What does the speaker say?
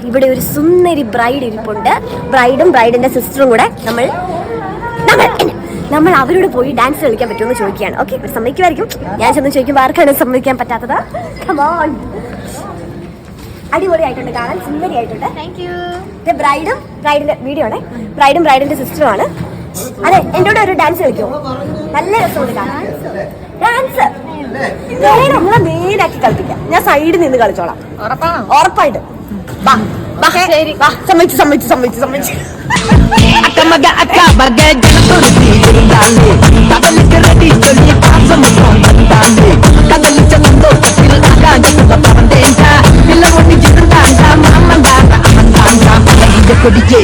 ഇവിടെ ഒരു സുന്ദരി ബ്രൈഡ് ഇരിപ്പുണ്ട്. ബ്രൈഡും ബ്രൈഡിന്റെ സിസ്റ്ററും കൂടെ നമ്മൾ അവരോട് പോയി ഡാൻസ് കളിക്കാൻ പറ്റുമെന്ന് ചോദിക്കുകയാണ്. ഓക്കെ, ഇവർ സമ്മതിക്കുമായിരിക്കും. ഞാൻ ചെന്ന് ചോദിക്കുമ്പോൾ ആർക്കാണ് സമ്മതിക്കാൻ പറ്റാത്തത്? കമോൺ. അടിപൊളിയായിട്ടുണ്ട്, കാണാൻ സുന്ദരി ആയിട്ടുണ്ട്. ബ്രൈഡും ബ്രൈഡിന്റെ വീഡിയോ ആണ്. ബ്രൈഡും ബ്രൈഡിന്റെ സിസ്റ്ററും ആണ്. അതെ, എൻ്റെ കൂടെ ഒരു ഡാൻസ് കളിക്കുമോ? നല്ല രസമുണ്ട് കാണാൻ. ഡാൻസ് നമ്മളെ നേരാക്കി കളിപ്പിക്കാം. ഞാൻ സൈഡിൽ നിന്ന് കളിച്ചോളാം, ഉറപ്പായിട്ട്. സമ്മതിച്ചു. அக்கமக அக்கா பக ஜனத்தொழுதி இருந்தாலே கடலுக்கு ரெடி சொல்லி பாசமுகம் வந்தாலே கடலுக்கு சந்தோஷத்தில் ஆகாயத்துல பறந்தேன்டா இல்ல ஒண்ணு இருந்தாண்டா மாமந்தாண்டா அவன்தாண்டா இந்த கொடியே